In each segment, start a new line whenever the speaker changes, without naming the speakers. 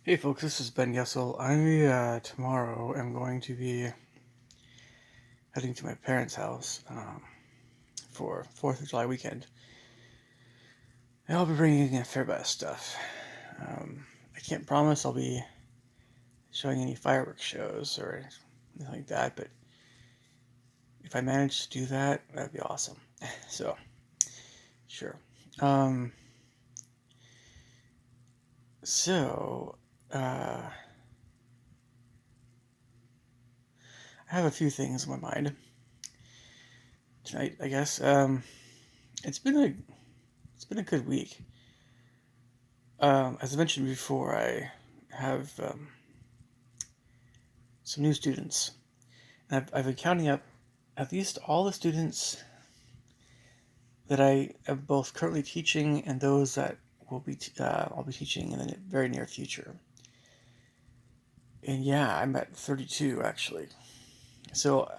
Hey folks, this is Ben Gessel. Tomorrow am going to be heading to my parents' house for 4th of July weekend. And I'll be bringing a fair bit of stuff. I can't promise I'll be showing any fireworks shows or anything like that, but if I manage to do that, that'd be awesome. So, sure. Um, so, uh, I have a few things in my mind tonight, I guess. It's been a it's been a good week. As I mentioned before, I have some new students, and I've been counting up at least all the students that I am both currently teaching and those that I'll be teaching in the very near future. And yeah, I'm at 32 actually. So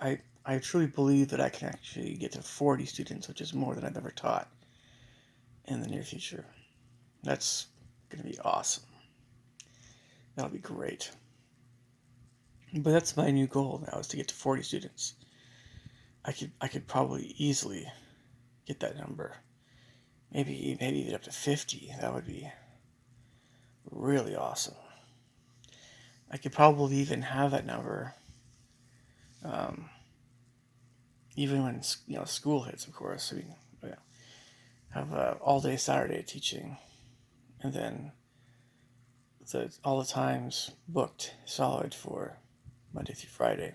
I truly believe that I can actually get to 40 students, which is more than I've ever taught in the near future. That's going to be awesome. That'll be great. But that's my new goal now, is to get to 40 students. I could probably easily get that number. Maybe even up to 50. That would be really awesome. I could probably even have that number, um, even when school hits. Of course, I mean, yeah, have all day Saturday teaching, and then all the times booked solid for Monday through Friday.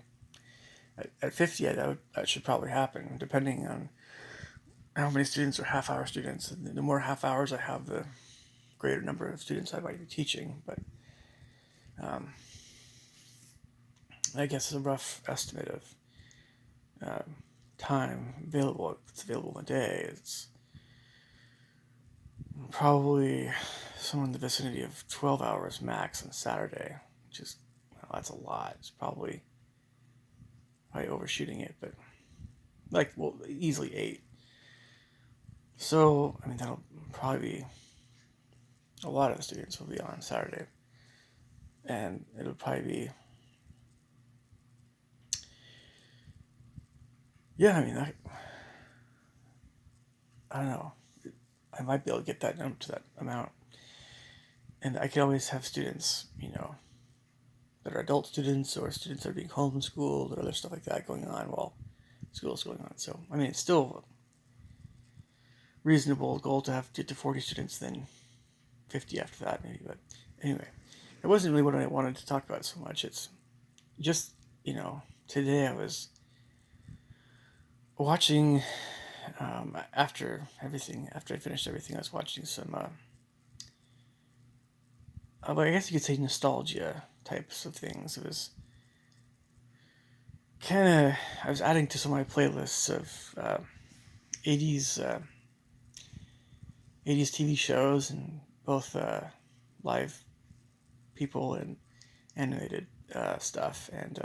At 50, that should probably happen, depending on how many students are half-hour students. The more half hours I have, the greater number of students I might be teaching. But um, I guess a rough estimate of time available that's available in a day. It's probably somewhere in the vicinity of 12 hours max on Saturday, which is, well, that's a lot. It's probably overshooting it, but easily 8. So, I mean, that'll probably be a lot of the students will be on Saturday, and it'll probably be, yeah, I mean, I don't know. I might be able to get that number to that amount. And I could always have students, that are adult students or students that are being homeschooled or other stuff like that going on while school's going on. So, I mean, it's still a reasonable goal to have to get to 40 students, then 50 after that, maybe. But anyway, it wasn't really what I wanted to talk about so much. It's just, today I was watching, after I finished everything, I was watching some, I guess you could say nostalgia types of things. It was I was adding to some of my playlists of 80's, 80's TV shows, and both live people and animated stuff. And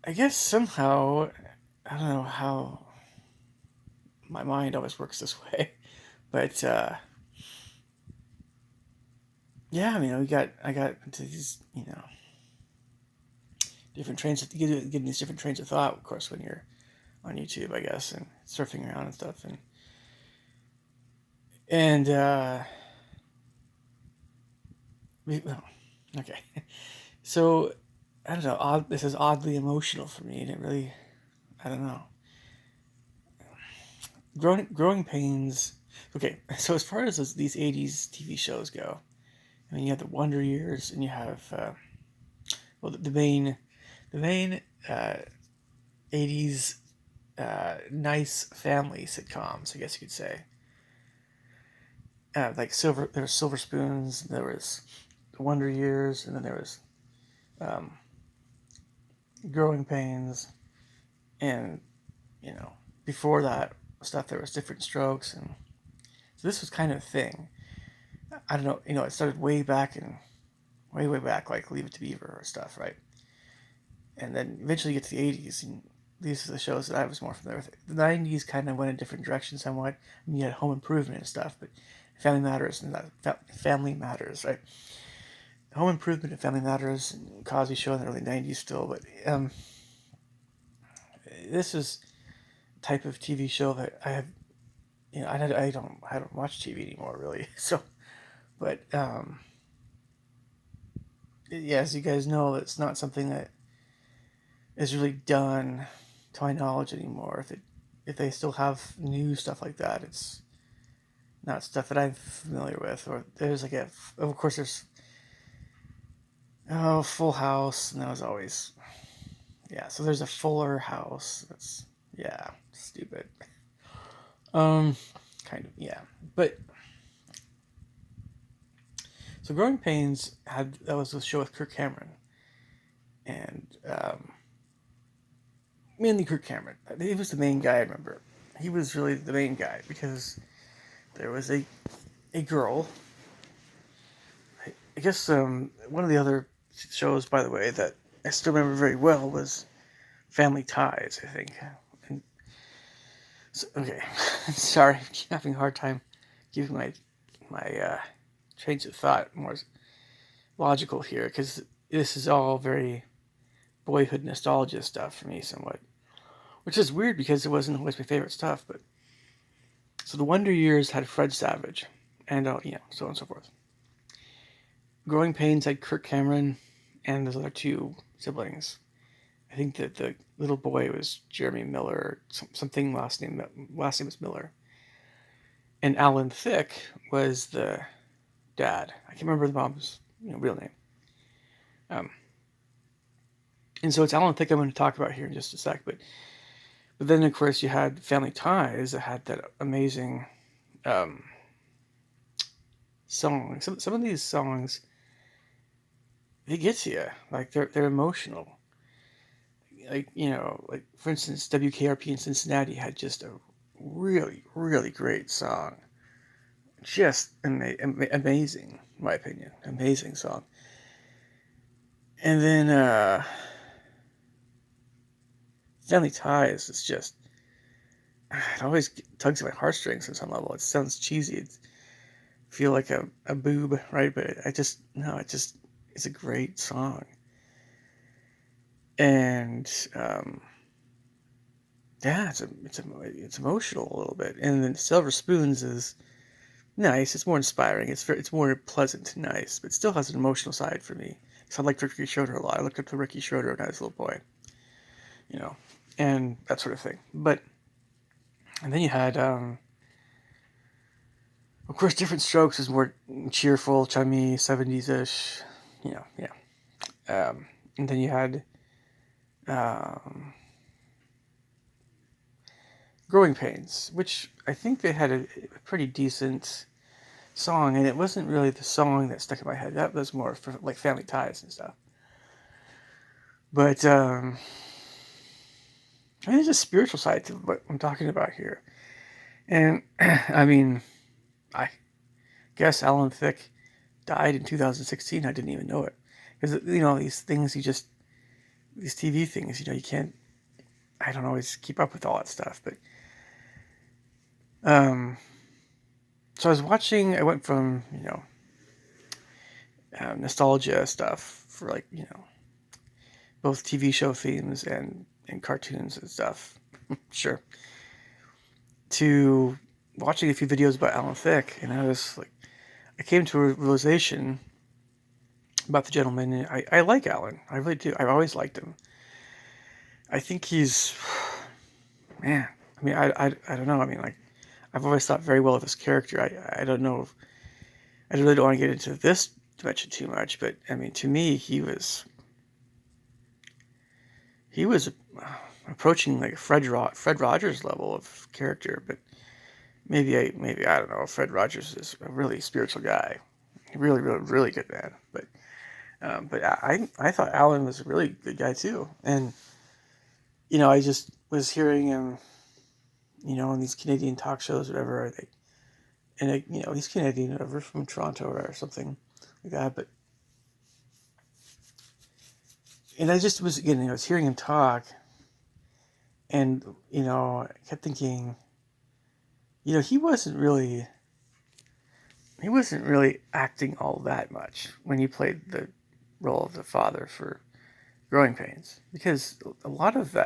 I guess somehow, I don't know how my mind always works this way, but yeah, I mean, I got into these, different trains of getting these different trains of thought, of course, when you're on YouTube, I guess, and surfing around and stuff, and okay, so I don't know. This is oddly emotional for me, and it really, I don't know. Growing pains. Okay, so as far as these '80's TV shows go, I mean, you have the Wonder Years, and you have the main uh, '80's nice family sitcoms, I guess you could say. There was Silver Spoons, there was the Wonder Years, and then there was um, Growing Pains, and before that stuff there was Different Strokes, and so this was kind of a thing. I don't know, it started way back way back, like Leave It to Beaver or stuff, right? And then eventually you get to the '80's, and these are the shows that I was more familiar with. The '90's kind of went a different direction somewhat. I mean, you had Home Improvement and stuff, but Family Matters and that Family Matters, right? Home Improvement and Family Matters and Cosby Show in the early '90s still, but this is type of TV show that I have, I don't watch TV anymore really. So, but yeah, as you guys know, it's not something that is really done to my knowledge anymore. If they still have new stuff like that, it's not stuff that I'm familiar with. Or there's like of course there's Full House, and that was always, yeah. So there's a Fuller House. That's, yeah, stupid. Um, kind of, yeah. But so Growing Pains that was a show with Kirk Cameron, and mainly Kirk Cameron. He was the main guy. I remember he was really the main guy because there was a girl. I guess one of the other shows, by the way, that I still remember very well was Family Ties, I think. And so, okay, sorry, I'm having a hard time keeping my trains of thought more logical here, because this is all very boyhood nostalgia stuff for me, somewhat. Which is weird because it wasn't always my favorite stuff, but so the Wonder Years had Fred Savage, and so on and so forth. Growing Pains had Kirk Cameron and those other two siblings. I think that the little boy was Jeremy Miller, something last name was Miller, and Alan Thicke was the dad. I can't remember the mom's real name. And so it's Alan Thicke I'm going to talk about here in just a sec, but then of course you had Family Ties that had that amazing song. Some of these songs, they get to you, like they're emotional. Like like for instance, WKRP in Cincinnati had just a really really great song, just amazing, in my opinion, amazing song. And then Family Ties is just, it always tugs at my heartstrings on some level. It sounds cheesy. It feel like a boob, right? But it's a great song. And yeah, it's emotional a little bit. And then Silver Spoons is nice. It's more inspiring. It's more pleasant and nice, but still has an emotional side for me. So I liked Ricky Schroeder a lot. I looked up to Ricky Schroeder when I was a little boy, and that sort of thing. And then you had, of course, Different Strokes is more cheerful, chummy, 70s-ish, yeah. And then you had Growing Pains, which I think they had a pretty decent song, and it wasn't really the song that stuck in my head. That was more for like Family Ties and stuff. But I mean, there's a spiritual side to what I'm talking about here. And I mean, I guess Alan Thicke died in 2016. I didn't even know it. Because, these things these TV things, you can't, I don't always keep up with all that stuff. But, so I went from, nostalgia stuff for like, both TV show themes and cartoons and stuff. Sure. To watching a few videos about Alan Thicke, and I came to a realization about the gentleman. And I like Alan. I really do. I've always liked him. I think he's, man. I mean, I don't know. I mean, like, I've always thought very well of his character. I don't know. I really don't want to get into this dimension too much, but I mean, to me, he was approaching like Fred Rogers level of character. But maybe I don't know. Fred Rogers is a really spiritual guy, really really really good man. But I thought Alan was a really good guy too, and I just was hearing him, on these Canadian talk shows, or whatever. He's Canadian, whatever, from Toronto or something like that. And I just was, I was hearing him talk, and I kept thinking, he wasn't really he wasn't really acting all that much when he played the role of the father for Growing Pains, because a lot of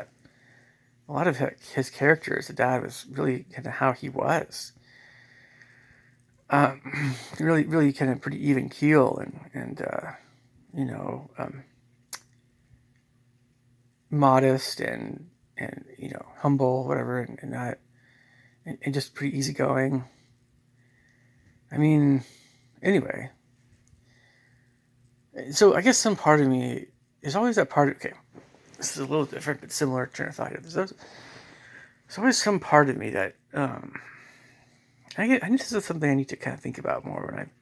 his character as a dad was really kind of how he was. Really, really kind of pretty even keel and you know, modest and humble, whatever, and not and just pretty easygoing. I mean, anyway, so I guess some part of me is always that part of, okay, this is a little different but similar train of thought. There's always some part of me that I think this is something I need to kind of think about more when I'm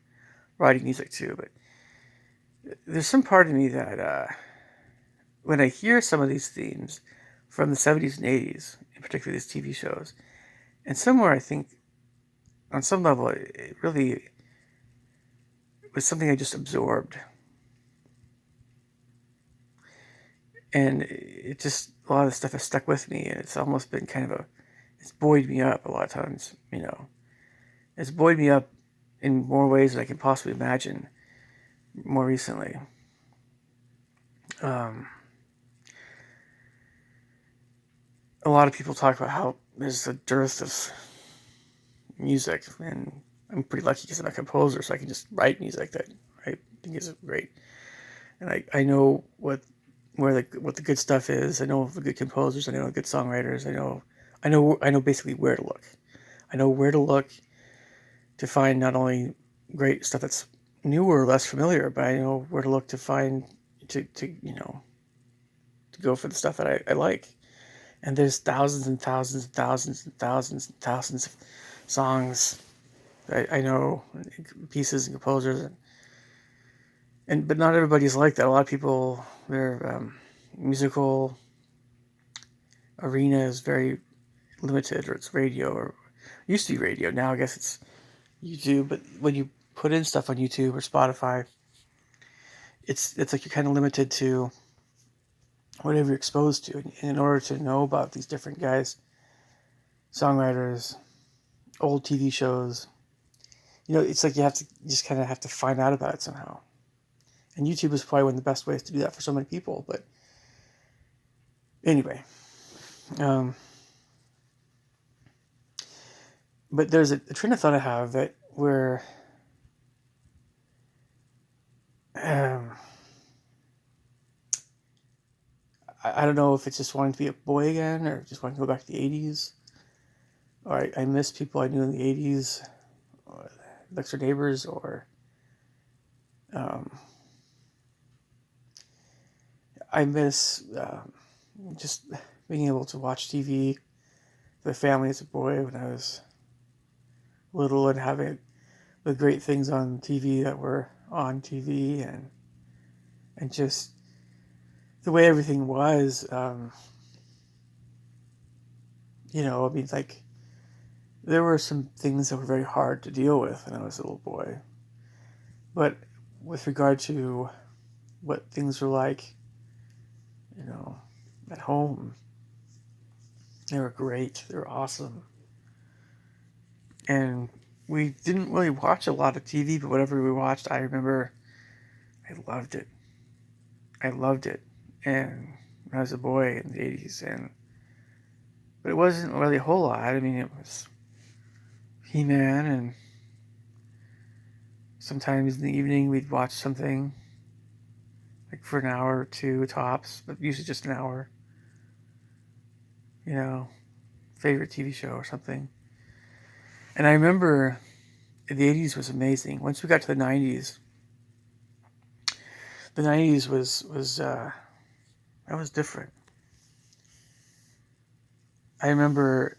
writing music too. But there's some part of me that when I hear some of these themes from the 70s and 80s, in particular these TV shows, and somewhere I think on some level it really was something I just absorbed. And it just, a lot of the stuff has stuck with me, and it's almost been kind of it's buoyed me up a lot of times, It's buoyed me up in more ways than I can possibly imagine more recently. A lot of people talk about how there's a dearth of music, and I'm pretty lucky because I'm a composer, so I can just write music that I think is great. And I know what the good stuff is. I know the good composers. I know the good songwriters. I know basically where to look. I know where to look to find not only great stuff that's newer or less familiar, but I know where to look to find to go for the stuff that I like. And there's thousands and thousands and thousands and thousands and thousands of songs I know, pieces and composers, but not everybody's like that. A lot of people, their musical arena is very limited, or it's radio, or used to be radio. Now I guess it's YouTube. But when you put in stuff on YouTube or Spotify, it's like you're kind of limited to whatever you're exposed to. And in order to know about these different guys, songwriters, old TV shows, it's like you just kind of have to find out about it somehow. And YouTube is probably one of the best ways to do that for so many people. But anyway, but there's a train of thought I have that where I don't know if it's just wanting to be a boy again, or just wanting to go back to the 80s. Or I miss people I knew in the 80s, or next door neighbors, or I miss just being able to watch TV with the family as a boy when I was little, and having the great things on TV that were on TV, and just the way everything was. I mean, like, there were some things that were very hard to deal with when I was a little boy. But with regard to what things were like, at home, they were great. They were awesome. And we didn't really watch a lot of TV, but whatever we watched, I remember I loved it. I loved it. And I was a boy in the 80s, but it wasn't really a whole lot. I mean, it was He-Man, and sometimes in the evening we'd watch something like for an hour or two tops, but usually just an hour. Favorite TV show or something. And I remember the 80s was amazing. Once we got to the 90s was that was different. I remember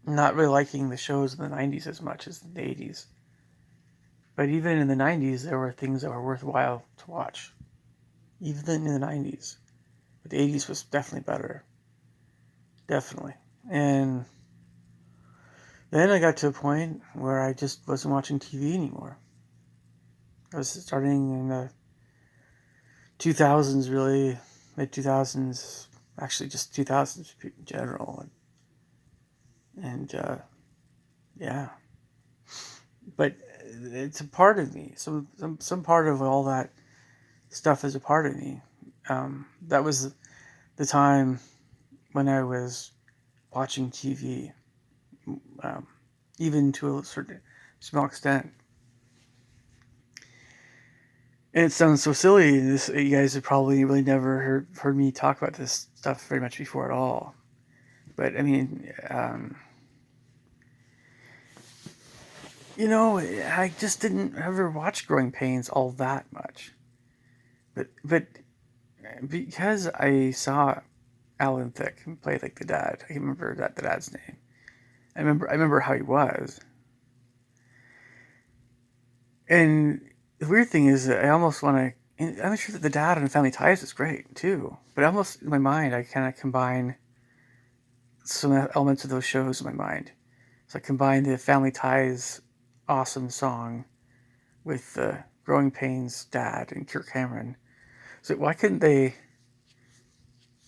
not really liking the shows in the 90s as much as in the 80s. But even in the 90s, there were things that were worthwhile to watch. Even in the 90s. But the 80s was definitely better. Definitely. And then I got to a point where I just wasn't watching TV anymore. I was starting in the 2000s, really, mid-2000s, actually just 2000s in general. And yeah. but it's a part of me. Some part of all that stuff is a part of me. That was the time when I was watching TV, um, even to a certain small extent. And it sounds so silly. You guys have probably really never heard me talk about this stuff very much before at all. But I mean, I just didn't ever watch Growing Pains all that much. But because I saw Alan Thicke play like the dad, I remember the dad's name. I remember how he was. And the weird thing is that I almost want to. I'm sure that the dad on Family Ties is great too, but almost in my mind I kind of combine some elements of those shows in my mind. So I combine the Family Ties awesome song with the Growing Pains dad and Kirk Cameron. So why couldn't they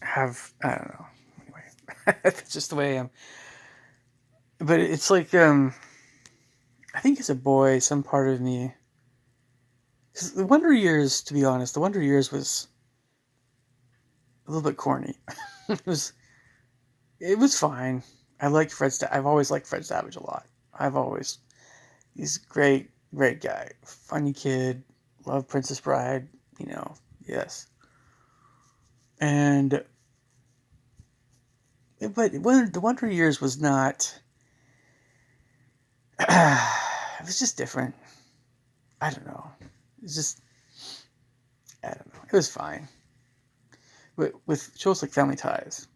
have? I don't know. Anyway, that's just the way I am. But it's like I think as a boy, some part of me. Cause the Wonder Years, to be honest, the Wonder Years was a little bit corny. it was it was fine. I've always liked Fred Savage a lot. He's a great guy, funny kid. Love Princess Bride. Yes. And but when the Wonder Years was not. It was just different. I don't know. It's just I don't know. It was fine. With shows like Family Ties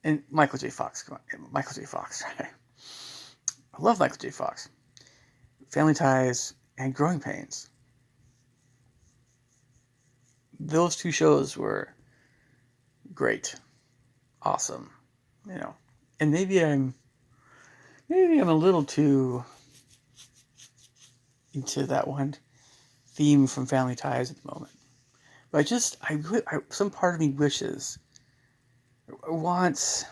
and Michael J. Fox. Come on, Michael J. Fox. I love Michael J. Fox. Family Ties and Growing Pains. Those two shows were great, awesome. And maybe I'm a little too into that one theme from Family Ties at the moment. But some part of me wants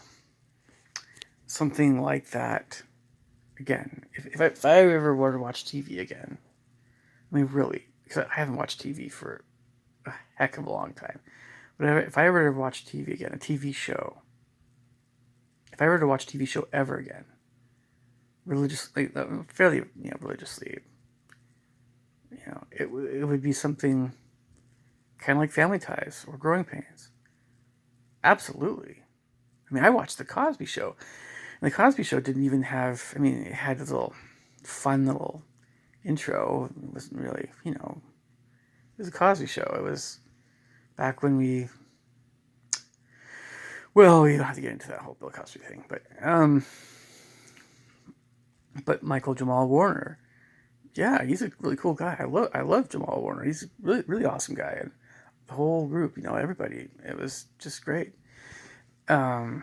something like that again. If I ever were to watch TV again, I mean, really, because I haven't watched TV for a heck of a long time. But if I ever to watch TV again, a TV show, if I were to watch TV show ever again, fairly religiously, it would be something kind of like Family Ties or Growing Pains. Absolutely. I mean, I watched The Cosby Show. And The Cosby Show didn't even have, I mean, it had this fun little intro. It wasn't really, it was a Cosby Show. It was back when we don't have to get into that whole Bill Cosby thing, but Michael Jamal Warner, yeah, he's a really cool guy. I love Jamal Warner. He's a really, really awesome guy. And the whole group, everybody, it was just great. And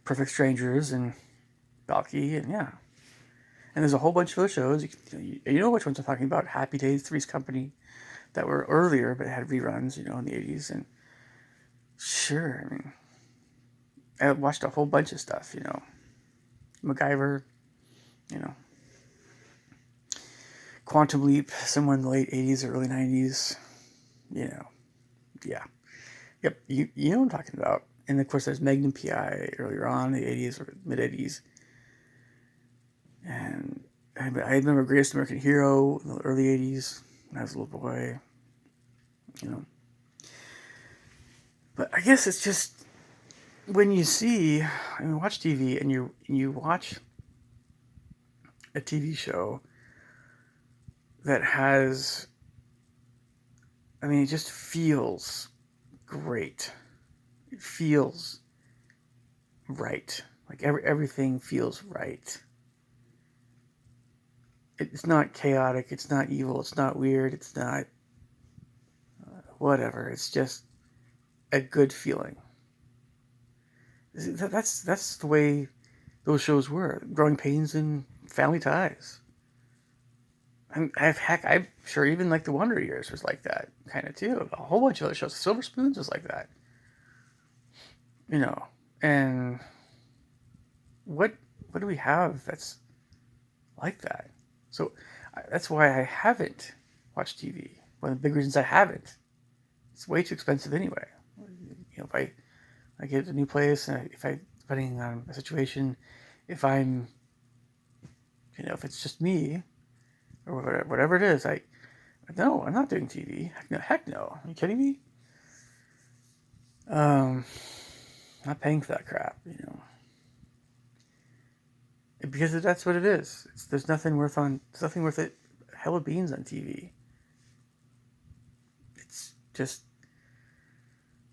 Perfect Strangers and Balky, and yeah. And there's a whole bunch of those shows. You know which ones I'm talking about. Happy Days, Three's Company, that were earlier, but had reruns, in the 80s. And sure, I mean, I watched a whole bunch of stuff, MacGyver, Quantum Leap, somewhere in the late 80s or early 90s, yeah. Yep, you know what I'm talking about. And of course, there's Magnum P.I. earlier on in the 80s or mid 80s. And I remember Greatest American Hero in the early 80s when I was a little boy. But I guess it's just when you watch TV and you watch a TV show that has, it just feels great. It feels right. Like everything feels right. It's not chaotic. It's not evil. It's not weird. It's not whatever. It's just a good feeling. That's the way those shows were. Growing Pains and Family Ties. I'm sure even like the Wonder Years was like that kind of too. A whole bunch of other shows. Silver Spoons was like that. And what do we have that's like that? So that's why I haven't watched TV. One of the big reasons I haven't. It's way too expensive anyway. If I get a new place, and if I, depending on the situation, if I'm, if it's just me or whatever it is, no, I'm not doing TV. Heck no. Are you kidding me? Not paying for that crap, because that's what it is. There's nothing worth it. Hella beans on TV. It's just,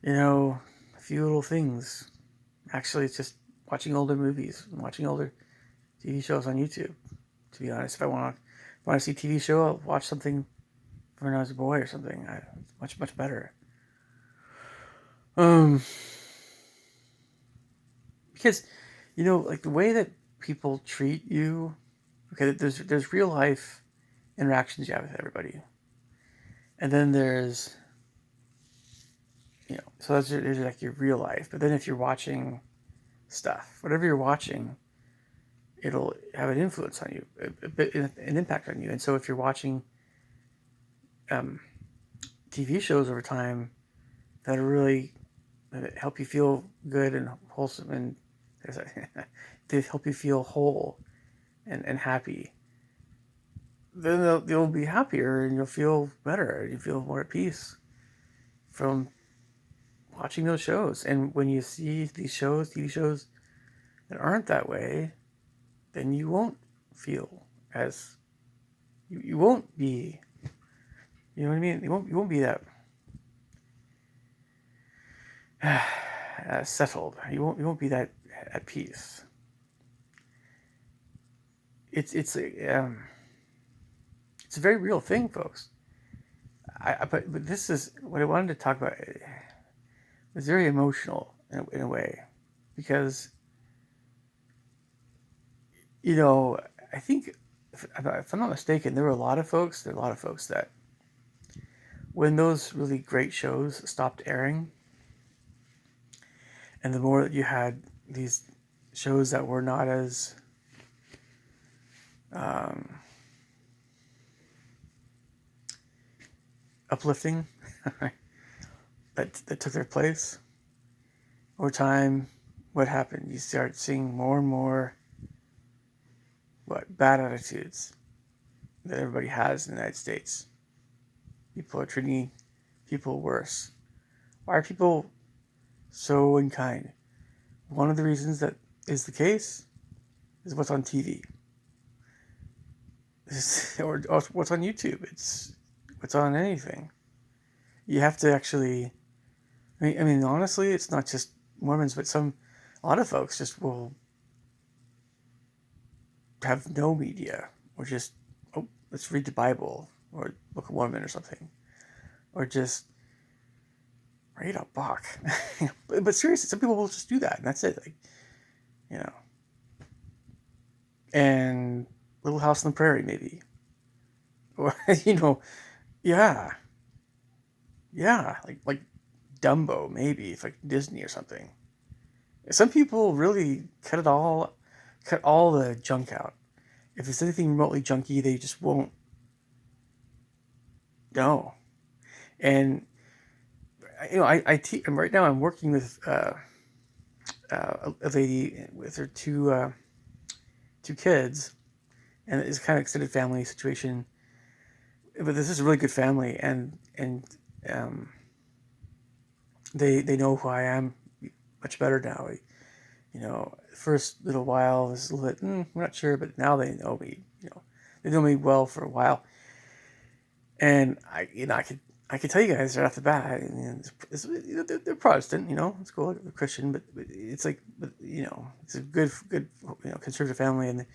a few little things. Actually, it's just watching older movies and watching older TV shows on YouTube. To be honest, if I want to see a TV show, I'll watch something from when I was a boy or something. Much, much better. Because, like the way that people treat you. Okay, there's real life interactions you have with everybody, and then there's, so there's like your real life. But then if you're watching stuff, whatever you're watching, it'll have an influence on you, an impact on you. And so if you're watching TV shows over time that help you feel good and wholesome, and they help you feel whole and happy, then you'll be happier and you'll feel better. You feel more at peace from watching those shows. And when you see these TV shows that aren't that way, then you won't feel as you won't be. You know what I mean? You won't be that settled. You won't be that at peace. It's a very real thing, folks. But this is what I wanted to talk about. It's very emotional in a way, because I think if I'm not mistaken, there are a lot of folks that when those really great shows stopped airing, and the more that you had these shows that were not as uplifting that took their place, over time, what happened? You start seeing more and more bad attitudes that everybody has in the United States. People are treating people worse. Why are people so unkind? One of the reasons that is the case is what's on TV. Or what's on YouTube. It's what's on anything. You have to actually, I mean, honestly, it's not just Mormons, but a lot of folks just will have no media, or just, let's read the Bible or Book of Mormon or something, or just read a book. But seriously, some people will just do that, and that's it. And Little House on the Prairie, maybe, or yeah, like Dumbo, maybe, if like Disney or something. Some people really cut all the junk out. If it's anything remotely junky, they just won't know. And right now I'm working with a lady with her two kids, and it's kind of extended family situation. But this is a really good family, and they know who I am much better now. First little while was a little bit, we're not sure, but now they know me. They know me well for a while, and I could tell you guys right off the bat, they're Protestant, it's cool, they're Christian, but it's like, it's a good conservative family, and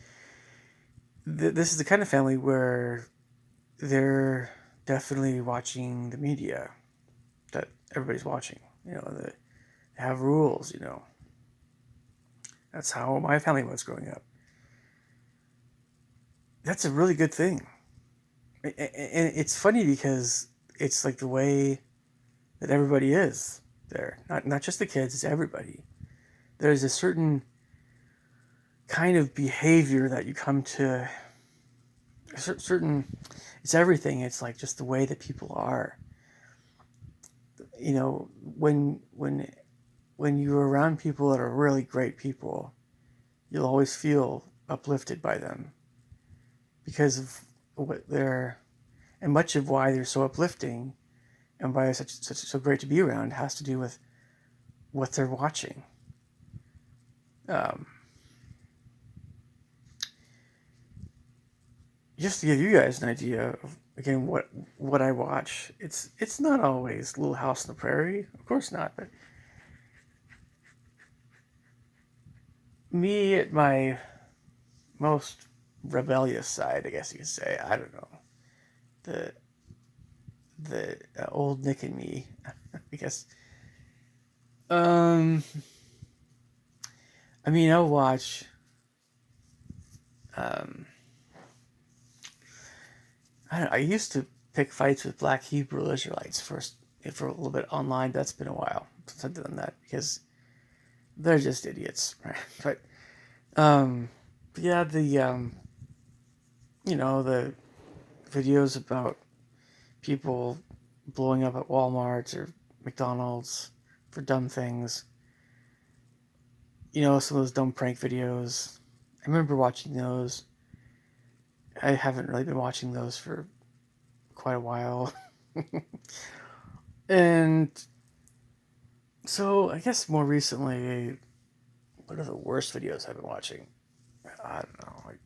this is the kind of family where they're definitely watching the media that everybody's watching. They have rules. That's how my family was growing up. That's a really good thing. And it's funny because it's like the way that everybody is there. Not just the kids, it's everybody. There's a certain kind of behavior that you come to certain, it's everything. It's like just the way that people are. You know, when you're around people that are really great people, you'll always feel uplifted by them because of what they're, and much of why they're so uplifting and why they're so great to be around has to do with what they're watching. Um, just to give you guys an idea of again what I watch, it's not always Little House on the Prairie, of course not, but me at my most rebellious side, I guess you could say. I don't know, the old Nick and me, I guess. Um, I mean, I'll watch. Um, I used to pick fights with Black Hebrew Israelites for a little bit online. That's been a while since I've done that because they're just idiots, right? Um, but yeah, the videos about people blowing up at Walmart or McDonald's for dumb things. You know, some of those dumb prank videos. I remember watching those. I haven't really been watching those for quite a while. And so I guess more recently, what are the worst videos I've been watching? I don't know, like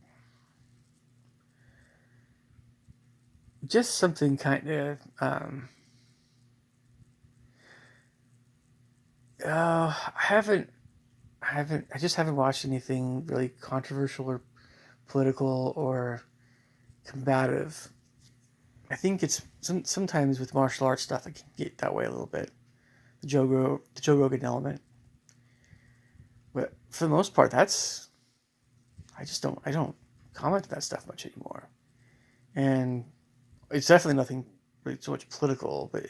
just something kind of. I just haven't watched anything really controversial or political or combative. I think it's sometimes with martial arts stuff it can get that way a little bit. The Joe Rogan element, but for the most part, I don't comment on that stuff much anymore, and it's definitely nothing really so much political. But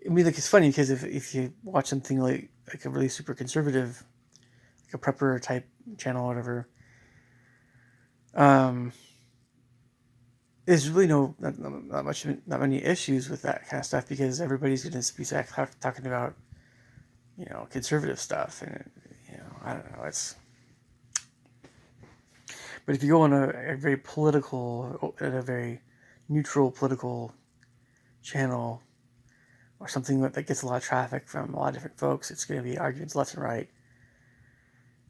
I mean, like it's funny because if you watch something like a really super conservative, like a prepper type channel or whatever, um, there's really not many issues with that kind of stuff because everybody's going to be talking about conservative stuff, and I don't know, it's. But if you go on a very political, a very neutral political channel or something that gets a lot of traffic from a lot of different folks, it's going to be arguments left and right,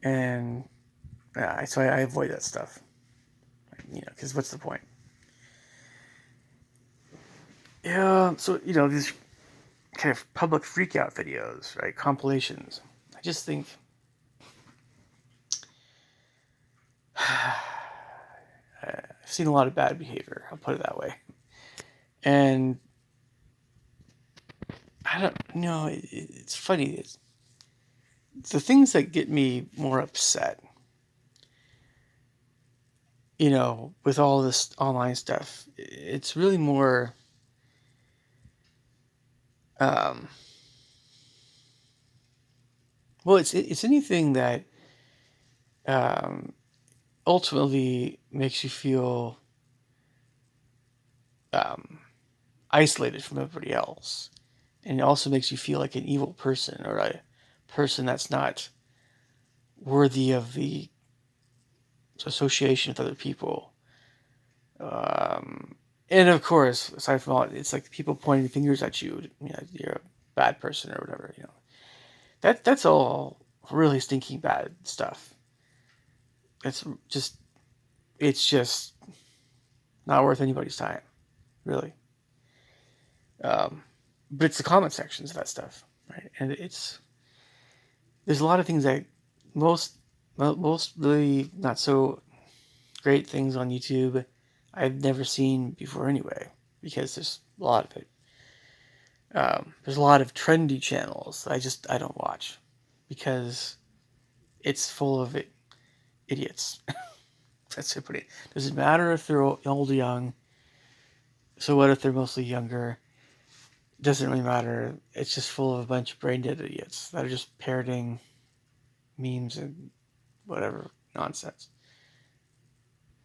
and yeah, so I avoid that stuff, because what's the point? Yeah, so these kind of public freakout videos, right? Compilations. I just think I've seen a lot of bad behavior. I'll put it that way, and I don't know. It's funny. It's the things that get me more upset. With all this online stuff, it's really more. Um, well, it's anything that um, ultimately makes you feel um, isolated from everybody else, and it also makes you feel like an evil person or a person that's not worthy of the association with other people. And of course, aside from all, it's like people pointing fingers at you. You're a bad person or whatever. That's all really stinking bad stuff. It's just it's just not worth anybody's time, really. Um, but it's the comment sections of that stuff, right? And there's a lot of things that most most really not so great things on YouTube I've never seen before anyway, because there's a lot of it. There's a lot of trendy channels I don't watch because it's full of idiots. That's it. Pretty. Doesn't matter if they're old or young. So what if they're mostly younger? Doesn't really matter. It's just full of a bunch of brain dead idiots that are just parroting memes and whatever nonsense.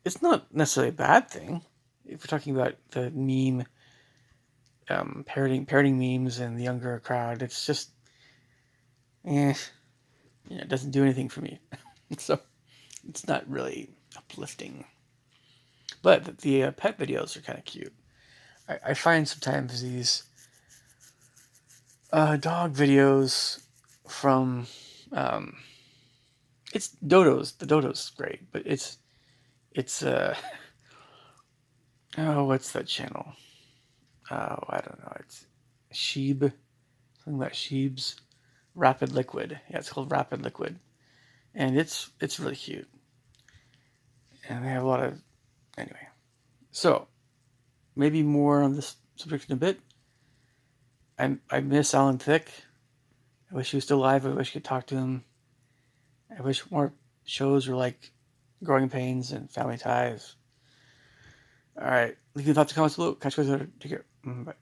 it's not necessarily a bad thing. If we're talking about the meme, parroting memes and the younger crowd, it's just, it doesn't do anything for me. So it's not really uplifting. But the pet videos are kind of cute. I find sometimes these dog videos from um, it's dodos. The dodo's great, but it's oh, what's that channel? Oh, I don't know. It's Sheeb, something about Sheeb's Rapid Liquid. Yeah, it's called Rapid Liquid, and it's really cute. And they have a lot of anyway. So maybe more on this subject in a bit. I miss Alan Thicke. I wish he was still alive. I wish I could talk to him. I wish more shows were like Growing Pains and Family Ties. All right. Leave your thoughts and comments below. Catch you guys later. Take care. Bye.